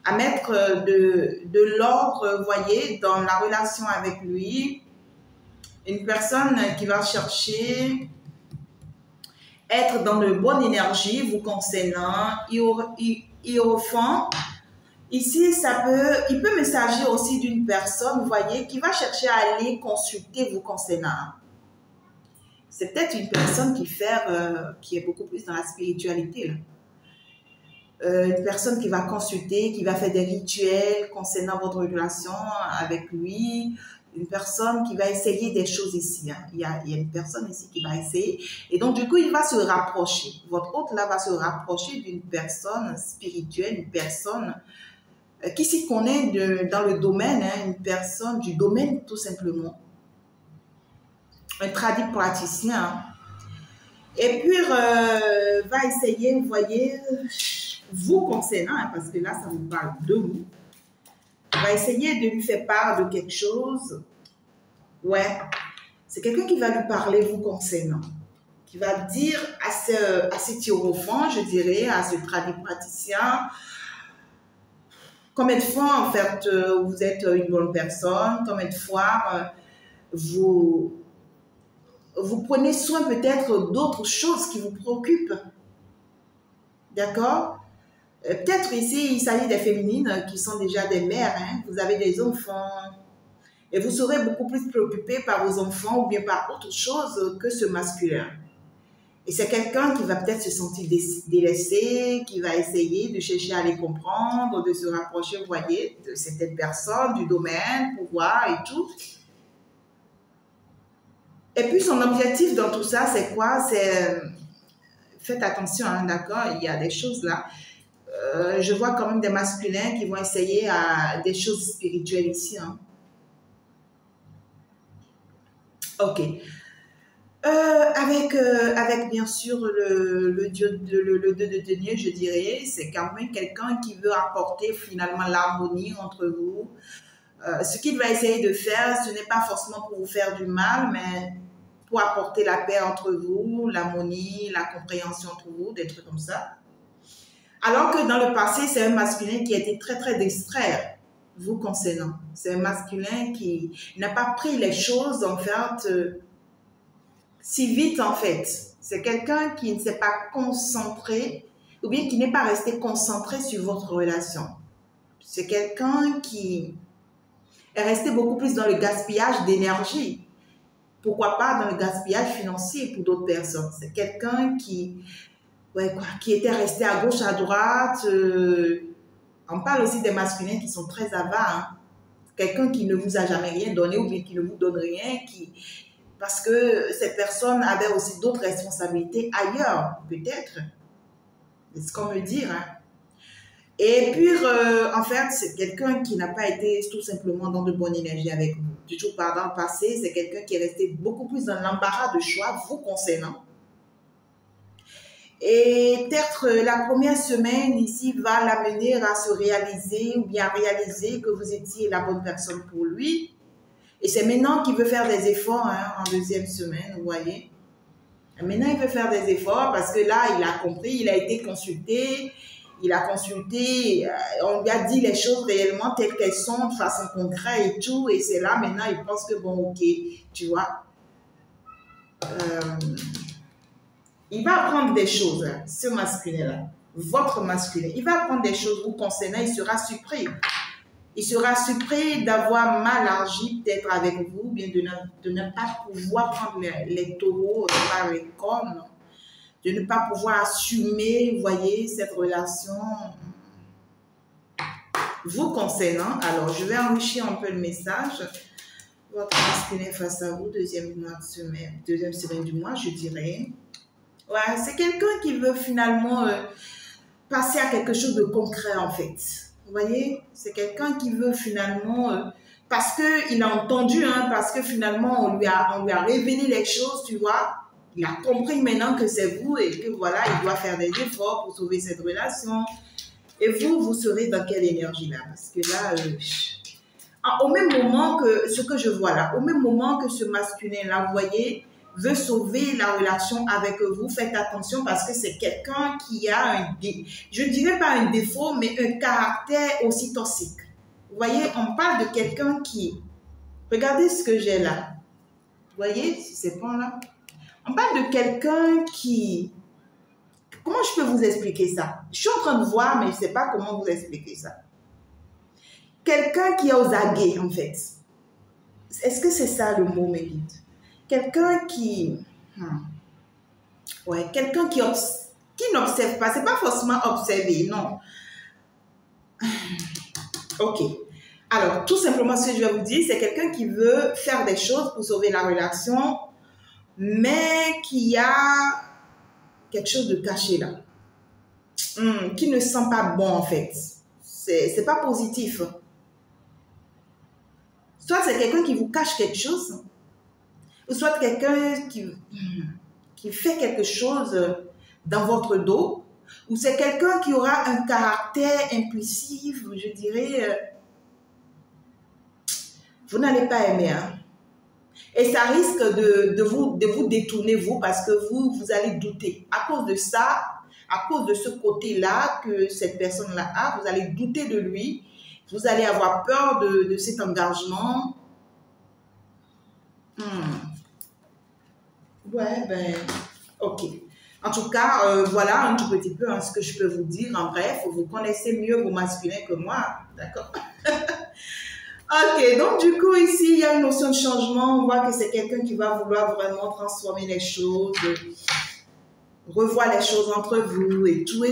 à mettre de l'ordre, vous voyez, dans la relation avec lui. Une personne qui va chercher être dans de bonne énergie vous concernant, hiérophant. Ici, il peut me s'agir aussi d'une personne, vous voyez, qui va chercher à aller consulter vous concernant. C'est peut-être une personne qui est beaucoup plus dans la spiritualité, là. Une personne qui va consulter, qui va faire des rituels concernant votre relation avec lui, une personne qui va essayer des choses ici. Hein. Il y a une personne ici qui va essayer. Et donc, du coup, il va se rapprocher. Votre hôte là va se rapprocher d'une personne spirituelle, une personne qui s'y connaît dans le domaine, hein, une personne du domaine tout simplement. Un tradit praticien. Hein. Et puis, va essayer, vous voyez, vous concernant, hein, parce que là, ça vous parle de vous, va essayer de lui faire part de quelque chose. Ouais, c'est quelqu'un qui va lui parler vous concernant, qui va dire à ce hiérophant, je dirais, à ce tradit praticien, combien de fois, en fait, vous êtes une bonne personne, combien de fois vous prenez soin peut-être d'autres choses qui vous préoccupent. D'accord? Peut-être ici, il s'agit des féminines qui sont déjà des mères, hein? Vous avez des enfants et vous serez beaucoup plus préoccupé par vos enfants ou bien par autre chose que ce masculin. Et c'est quelqu'un qui va peut-être se sentir délaissé, qui va essayer de chercher à les comprendre, de se rapprocher, vous voyez, de certaines personnes, du domaine, pour voir et tout. Et puis son objectif dans tout ça, c'est quoi? C'est, faites attention, hein, d'accord? Il y a des choses là. Je vois quand même des masculins qui vont essayer des choses spirituelles ici. Hein. Ok. Avec bien sûr le dieu de denier, je dirais, c'est quand même quelqu'un qui veut apporter finalement l'harmonie entre vous. Ce qu'il va essayer de faire, ce n'est pas forcément pour vous faire du mal, mais pour apporter la paix entre vous, l'harmonie, la compréhension entre vous, des trucs comme ça. Alors que dans le passé, c'est un masculin qui a été très, très distrait vous concernant. C'est un masculin qui n'a pas pris les choses, en fait, si vite, en fait. C'est quelqu'un qui ne s'est pas concentré, ou bien qui n'est pas resté concentré sur votre relation. C'est quelqu'un qui est resté beaucoup plus dans le gaspillage d'énergie. Pourquoi pas dans le gaspillage financier pour d'autres personnes. C'est quelqu'un qui était resté à gauche, à droite. On parle aussi des masculins qui sont très avares. Hein. Quelqu'un qui ne vous a jamais rien donné ou bien qui ne vous donne rien, parce que cette personne avait aussi d'autres responsabilités ailleurs, peut-être. C'est ce qu'on me dit. Hein. Et puis, en fait, c'est quelqu'un qui n'a pas été tout simplement dans de bonnes énergies avec vous. Du tout, dans le passé, c'est quelqu'un qui est resté beaucoup plus dans l'embarras de choix vous concernant. Et peut-être la première semaine ici va l'amener à se réaliser ou bien réaliser que vous étiez la bonne personne pour lui. Et c'est maintenant qu'il veut faire des efforts hein, en deuxième semaine, vous voyez. Et maintenant, il veut faire des efforts parce que là, il a compris, il a été consulté. Il a consulté, on lui a dit les choses réellement telles qu'elles sont, de façon concrète et tout. Et c'est là, maintenant, il pense que bon, ok, tu vois. Il va apprendre des choses, hein, ce masculin-là, votre masculin. Il va apprendre des choses vous concernant, il sera surpris. Il sera surpris d'avoir mal agi peut-être avec vous, bien de ne pas pouvoir prendre les taureaux par les cornes, de ne pas pouvoir assumer, vous voyez, cette relation vous concernant. Alors, je vais enrichir un peu le message. Votre masculin face à vous, deuxième semaine du mois, je dirais. Ouais, c'est quelqu'un qui veut finalement passer à quelque chose de concret en fait. Vous voyez, c'est quelqu'un qui veut finalement, parce qu'il a entendu, hein, parce que finalement on lui a révélé les choses, tu vois. Il a compris maintenant que c'est vous et que voilà, il doit faire des efforts pour sauver cette relation. Et vous serez dans quelle énergie là? Parce que là, au même moment que, ce que je vois là, au même moment que ce masculin là, vous voyez, veut sauver la relation avec vous, faites attention parce que c'est quelqu'un qui a je ne dirais pas un défaut, mais un caractère aussi toxique. Vous voyez, on parle de quelqu'un qui, regardez ce que j'ai là. Vous voyez, si c'est bon là. On parle de quelqu'un qui, comment je peux vous expliquer ça? Je suis en train de voir, mais je ne sais pas comment vous expliquer ça. Quelqu'un qui est aux aguets, en fait. Est-ce que c'est ça le mot, mes guides? Quelqu'un qui... Ouais, quelqu'un qui n'observe pas. C'est pas forcément observer, non. Ok. Alors, tout simplement, ce que je vais vous dire, c'est quelqu'un qui veut faire des choses pour sauver la relation, mais qui a quelque chose de caché là. Qui ne sent pas bon, en fait. C'est pas positif. Soit c'est quelqu'un qui vous cache quelque chose, ou soit quelqu'un qui fait quelque chose dans votre dos, ou c'est quelqu'un qui aura un caractère impulsif, je dirais, vous n'allez pas aimer. Hein? Et ça risque de vous détourner, vous, parce que vous allez douter. À cause de ça, à cause de ce côté-là que cette personne-là a, vous allez douter de lui, vous allez avoir peur de cet engagement. Ouais, ben, ok. En tout cas, voilà un tout petit peu hein, ce que je peux vous dire. En bref, vous connaissez mieux vos masculins que moi, d'accord? Ok, donc du coup, ici, il y a une notion de changement. On voit que c'est quelqu'un qui va vouloir vraiment transformer les choses, revoir les choses entre vous et tout.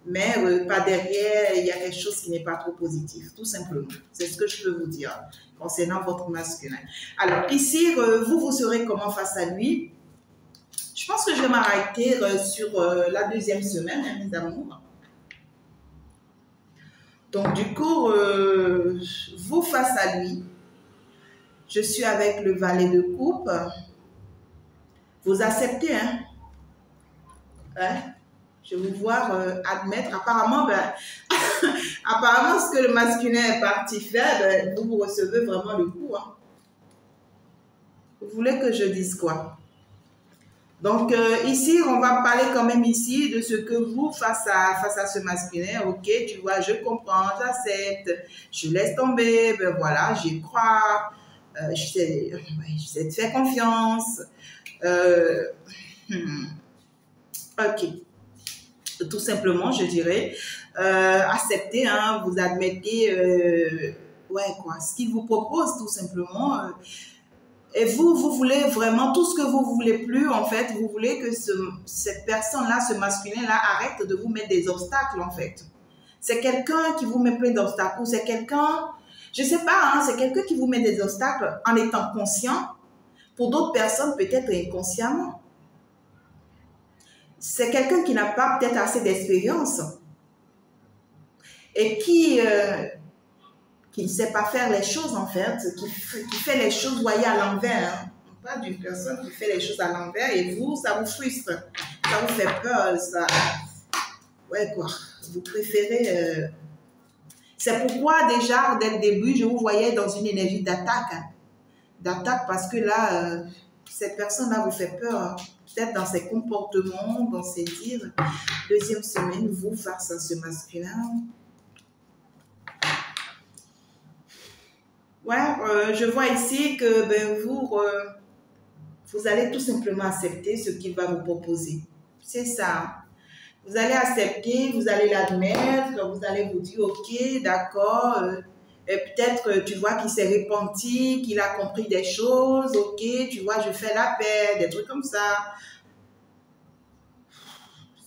Mais pas derrière, il y a quelque chose qui n'est pas trop positif, tout simplement. C'est ce que je peux vous dire concernant votre masculin. Alors ici, vous serez comment face à lui? Je pense que je vais m'arrêter sur la deuxième semaine, hein, mes amours. Donc du coup, vous face à lui, je suis avec le valet de coupe. Vous acceptez, hein? Hein? Je vais vous voir admettre. Apparemment, apparemment, ce que le masculin est parti faire, vous recevez vraiment le coup. Hein. Vous voulez que je dise quoi? Donc, ici, on va parler quand même ici de ce que vous, face à ce masculin, ok, tu vois, je comprends, j'accepte, je laisse tomber, ben voilà, j'y crois, je sais te faire confiance. Ok. Tout simplement, je dirais, accepter, hein, vous admettez, ouais, quoi, ce qu'il vous propose, tout simplement. Et vous voulez vraiment tout ce que vous voulez plus, en fait, vous voulez que cette personne-là, ce masculin-là, arrête de vous mettre des obstacles, en fait. C'est quelqu'un qui vous met plein d'obstacles, ou c'est quelqu'un, je sais pas, hein, c'est quelqu'un qui vous met des obstacles en étant conscient Pour d'autres personnes, peut-être inconsciemment. C'est quelqu'un qui n'a pas peut-être assez d'expérience et qui ne sait pas faire les choses en fait, qui fait les choses, voyez, à l'envers. Hein. Pas d'une personne qui fait les choses à l'envers et vous, ça vous frustre, ça vous fait peur, ça... Ouais quoi, vous préférez... C'est pourquoi déjà, dès le début, je vous voyais dans une énergie d'attaque. Hein. D'attaque parce que là, cette personne-là vous fait peur. Hein. Peut-être dans ses comportements, dans ses dires. Deuxième semaine, vous, face à ce masculin. Ouais, je vois ici que ben, vous allez tout simplement accepter ce qu'il va vous proposer. C'est ça. Vous allez accepter, vous allez l'admettre, vous allez vous dire, ok, d'accord, peut-être tu vois qu'il s'est repenti, qu'il a compris des choses, ok, tu vois, je fais la paix, des trucs comme ça.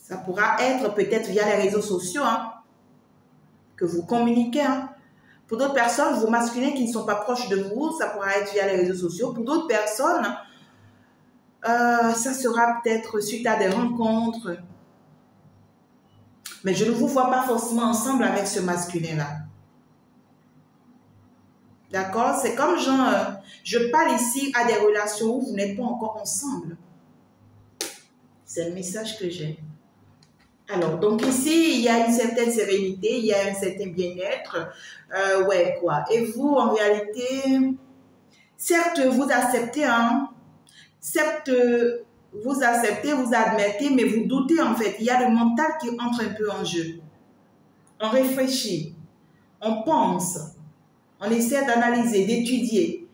Ça pourra être peut-être via les réseaux sociaux hein, que vous communiquez. Hein. Pour d'autres personnes, vos masculins qui ne sont pas proches de vous, ça pourra être via les réseaux sociaux. Pour d'autres personnes, ça sera peut-être suite à des rencontres. Mais je ne vous vois pas forcément ensemble avec ce masculin-là. D'accord? C'est comme genre, je parle ici à des relations où vous n'êtes pas encore ensemble. C'est le message que j'ai. Alors, donc ici, il y a une certaine sérénité, il y a un certain bien-être. Ouais, quoi. Et vous, en réalité, certes, vous acceptez, hein. Certes, vous acceptez, vous admettez, mais vous doutez en fait. Il y a le mental qui entre un peu en jeu. On réfléchit, on pense, on essaie d'analyser, d'étudier.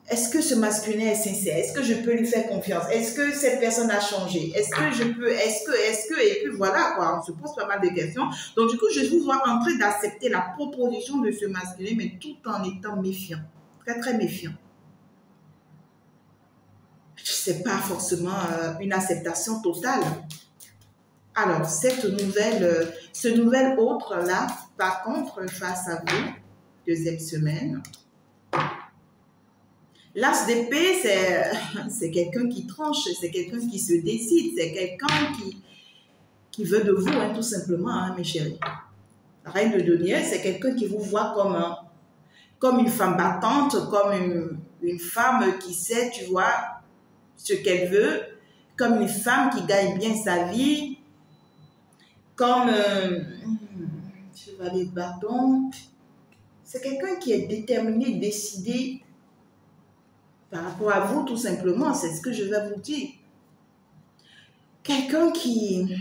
Est-ce que ce masculin est sincère? Est-ce que je peux lui faire confiance? Est-ce que cette personne a changé? Est-ce que je peux? Et puis voilà, quoi. On se pose pas mal de questions. Donc, du coup, je vous vois en train d'accepter la proposition de ce masculin, mais tout en étant méfiant. Très, très méfiant. Ce n'est pas forcément une acceptation totale. Alors, ce nouvel autre-là, par contre, face à vous, deuxième semaine, l'as d'épée, c'est quelqu'un qui tranche, c'est quelqu'un qui se décide, c'est quelqu'un qui veut de vous, hein, tout simplement, hein, mes chéris. La reine de denier, c'est quelqu'un qui vous voit comme une femme battante, comme une femme qui sait, tu vois, ce qu'elle veut, comme une femme qui gagne bien sa vie, comme chevalier de bâton. C'est quelqu'un qui est déterminé, décidé par rapport à vous, tout simplement. C'est ce que je vais vous dire. Quelqu'un qui...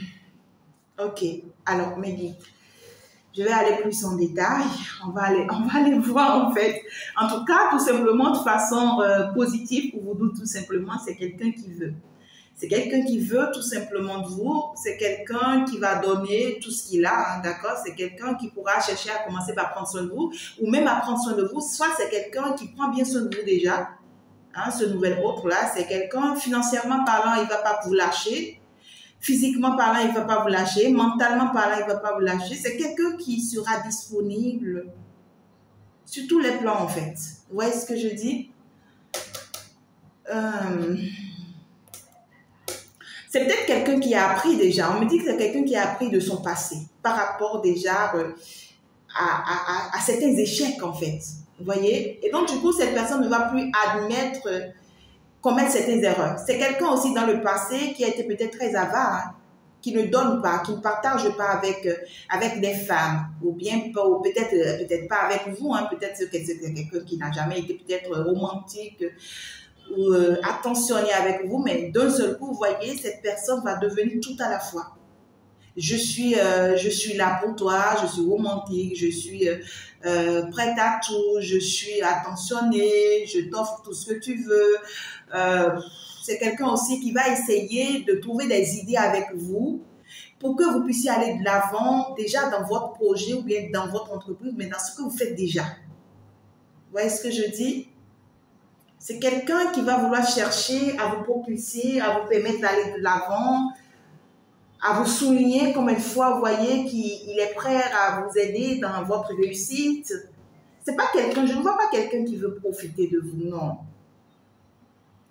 Ok, alors, Mehdi, je vais aller plus en détail. On va aller voir, en fait. En tout cas, tout simplement, de façon positive, pour vous dire tout simplement, c'est quelqu'un qui veut. C'est quelqu'un qui veut tout simplement de vous. C'est quelqu'un qui va donner tout ce qu'il a, hein, d'accord? C'est quelqu'un qui pourra chercher à commencer par prendre soin de vous ou même à prendre soin de vous. Soit c'est quelqu'un qui prend bien soin de vous déjà. Hein, ce nouvel autre-là, c'est quelqu'un, financièrement parlant, il ne va pas vous lâcher. Physiquement parlant, il ne va pas vous lâcher. Mentalement parlant, il ne va pas vous lâcher. C'est quelqu'un qui sera disponible sur tous les plans, en fait. Vous voyez ce que je dis? C'est peut-être quelqu'un qui a appris déjà. On me dit que c'est quelqu'un qui a appris de son passé par rapport déjà à certains échecs, en fait. Vous voyez? Et donc, du coup, cette personne ne va plus admettre, commettre certaines erreurs. C'est quelqu'un aussi dans le passé qui a été peut-être très avare, hein, qui ne donne pas, qui ne partage pas avec des femmes, ou bien peut-être pas avec vous, hein, peut-être que c'est quelqu'un qui n'a jamais été peut-être romantique, ou attentionné avec vous, mais d'un seul coup, vous voyez, cette personne va devenir tout à la fois. Je suis là pour toi, je suis romantique, je suis prête à tout, je suis attentionnée, je t'offre tout ce que tu veux. C'est quelqu'un aussi qui va essayer de trouver des idées avec vous pour que vous puissiez aller de l'avant déjà dans votre projet ou bien dans votre entreprise, mais dans ce que vous faites déjà. Vous voyez ce que je dis? C'est quelqu'un qui va vouloir chercher à vous propulser, à vous permettre d'aller de l'avant, à vous souligner comme une fois, vous voyez, qu'il est prêt à vous aider dans votre réussite. C'est pas quelqu'un, je ne vois pas quelqu'un qui veut profiter de vous, non.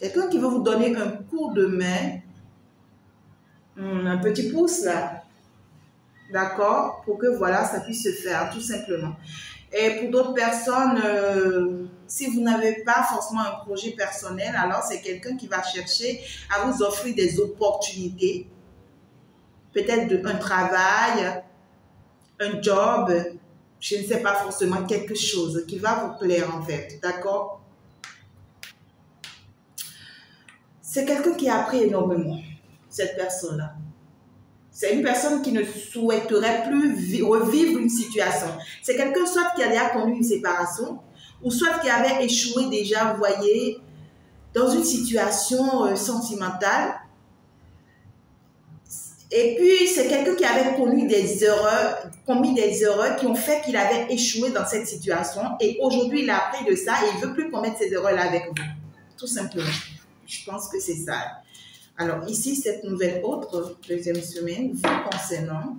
Quelqu'un qui veut vous donner un coup de main, un petit pouce là, d'accord, pour que voilà, ça puisse se faire, tout simplement. Et pour d'autres personnes, si vous n'avez pas forcément un projet personnel, alors c'est quelqu'un qui va chercher à vous offrir des opportunités, peut-être un travail, un job, je ne sais pas forcément quelque chose qui va vous plaire en fait, d'accord? C'est quelqu'un qui a appris énormément, cette personne-là. C'est une personne qui ne souhaiterait plus revivre une situation. C'est quelqu'un soit qui a déjà connu une séparation, ou soit qui avait échoué déjà, vous voyez, dans une situation sentimentale. Et puis, c'est quelqu'un qui avait commis des erreurs qui ont fait qu'il avait échoué dans cette situation. Et aujourd'hui, il a appris de ça et il ne veut plus commettre ces erreurs-là avec vous. Tout simplement. Je pense que c'est ça. Alors, ici, cette nouvelle autre, deuxième semaine, vous concernant.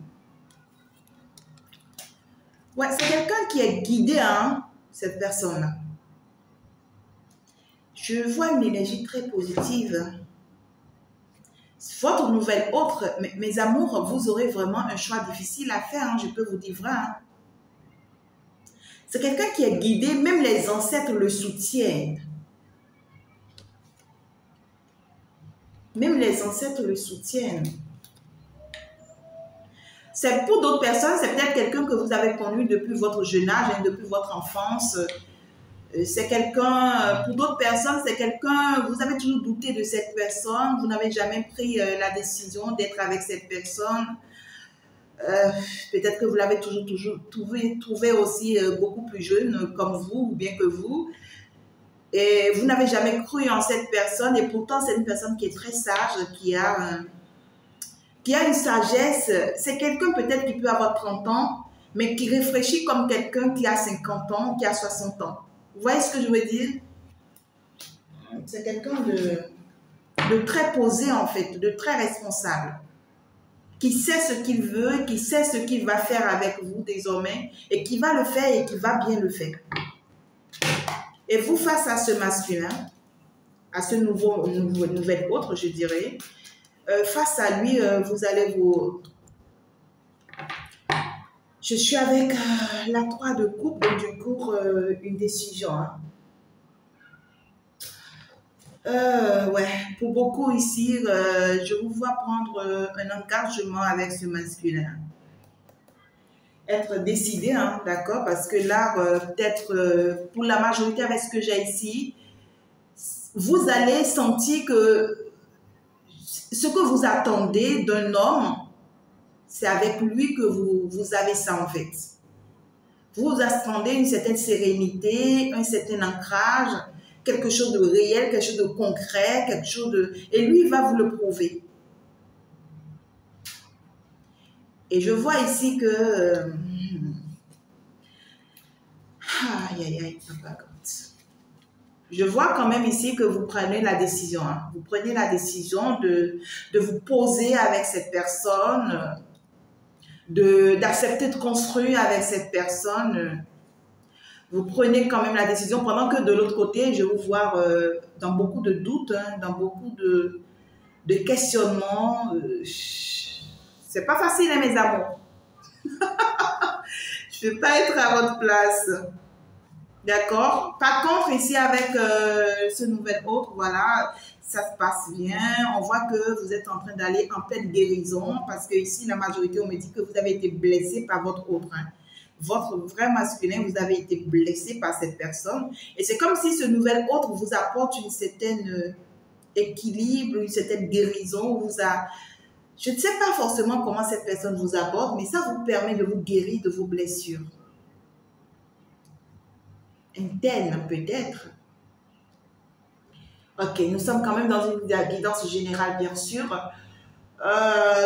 Ouais, c'est quelqu'un qui est guidé, hein, cette personne-là. Je vois une énergie très positive. Votre nouvelle autre, mes amours, vous aurez vraiment un choix difficile à faire, hein, je peux vous dire vrai. Hein. C'est quelqu'un qui est guidé, même les ancêtres le soutiennent. Même les ancêtres le soutiennent. C'est pour d'autres personnes, c'est peut-être quelqu'un que vous avez connu depuis votre jeune âge, hein, depuis votre enfance. C'est quelqu'un, pour d'autres personnes, c'est quelqu'un, vous avez toujours douté de cette personne, vous n'avez jamais pris la décision d'être avec cette personne. Peut-être que vous l'avez toujours trouvé aussi beaucoup plus jeune comme vous ou bien que vous. Et vous n'avez jamais cru en cette personne et pourtant c'est une personne qui est très sage, qui a une sagesse. C'est quelqu'un peut-être qui peut avoir 30 ans, mais qui réfléchit comme quelqu'un qui a 50 ans, qui a 60 ans. Vous voyez ce que je veux dire? C'est quelqu'un de très posé en fait, de très responsable, qui sait ce qu'il veut, qui sait ce qu'il va faire avec vous désormais et qui va le faire et qui va bien le faire. Et vous, face à ce masculin, à ce nouvel autre, je dirais, face à lui, vous allez vous... Je suis avec la 3 de coupe, donc du coup, une décision. Hein. Ouais, pour beaucoup ici, je vous vois prendre un engagement avec ce masculin. Être décidé, hein, d'accord, parce que là, peut-être pour la majorité avec ce que j'ai ici, vous allez sentir que ce que vous attendez d'un homme, c'est avec lui que vous avez ça en fait. Vous attendez une certaine sérénité, un certain ancrage, quelque chose de réel, quelque chose de concret, quelque chose de... Et lui, il va vous le prouver. Et je vois ici que... Aïe, aïe, aïe, papa God. Je vois quand même ici que vous prenez la décision. Hein. Vous prenez la décision de vous poser avec cette personne, d'accepter de construire avec cette personne. Vous prenez quand même la décision pendant que de l'autre côté, je vous vois dans beaucoup de doutes, hein, dans beaucoup de questionnements. C'est pas facile, hein, mes amours. Je ne vais pas être à votre place. D'accord? Par contre, ici, avec ce nouvel autre, voilà, ça se passe bien. On voit que vous êtes en train d'aller en pleine guérison parce que ici, la majorité, on me dit que vous avez été blessé par votre autre. Hein. Votre vrai masculin, vous avez été blessé par cette personne. Et c'est comme si ce nouvel autre vous apporte une certaine équilibre, une certaine guérison. Je ne sais pas forcément comment cette personne vous aborde, mais ça vous permet de vous guérir de vos blessures. Interne, peut-être. Ok, nous sommes quand même dans une guidance générale, bien sûr.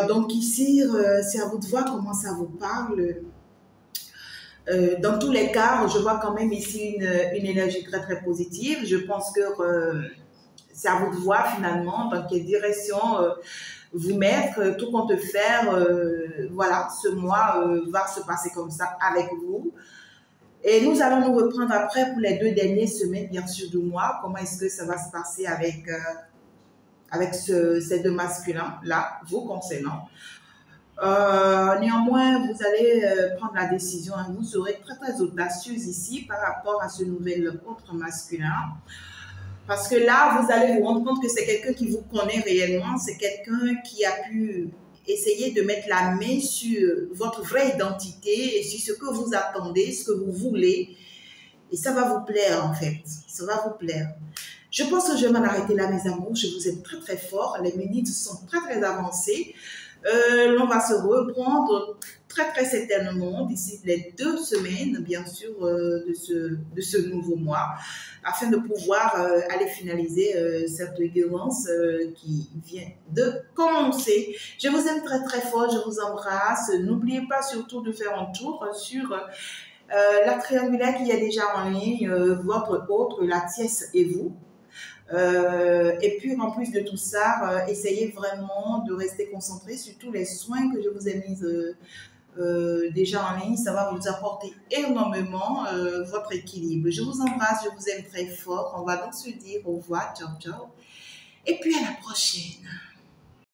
Donc ici, c'est à vous de voir comment ça vous parle. Dans tous les cas, je vois quand même ici une énergie très, très positive. Je pense que c'est à vous de voir finalement dans quelle direction vous mettre, tout compte faire. Voilà, ce mois va se passer comme ça avec vous. Et nous allons nous reprendre après pour les 2 dernières semaines, bien sûr, du mois. Comment est-ce que ça va se passer avec ces deux masculins-là, vous concernant. Néanmoins, vous allez prendre la décision. Hein. Vous serez très, très audacieuse ici par rapport à ce nouvel autre masculin. Parce que là, vous allez vous rendre compte que c'est quelqu'un qui vous connaît réellement. C'est quelqu'un qui a pu essayer de mettre la main sur votre vraie identité et sur ce que vous attendez, ce que vous voulez. Et ça va vous plaire, en fait. Ça va vous plaire. Je pense que je vais m'en arrêter là, mes amours. Je vous aime très, très fort. Les minutes sont très, très avancées. On va se reprendre très, très certainement d'ici les 2 semaines, bien sûr, de ce nouveau mois, afin de pouvoir aller finaliser cette réguérance qui vient de commencer. Je vous aime très, très fort. Je vous embrasse. N'oubliez pas surtout de faire un tour sur la triangulaire qui est déjà en ligne, votre autre, la tiesse et vous. Et puis, en plus de tout ça, essayez vraiment de rester concentré sur tous les soins que je vous ai mis déjà en ligne. Ça va vous apporter énormément votre équilibre. Je vous embrasse, je vous aime très fort. On va donc se dire au revoir, ciao, ciao. Et puis, à la prochaine.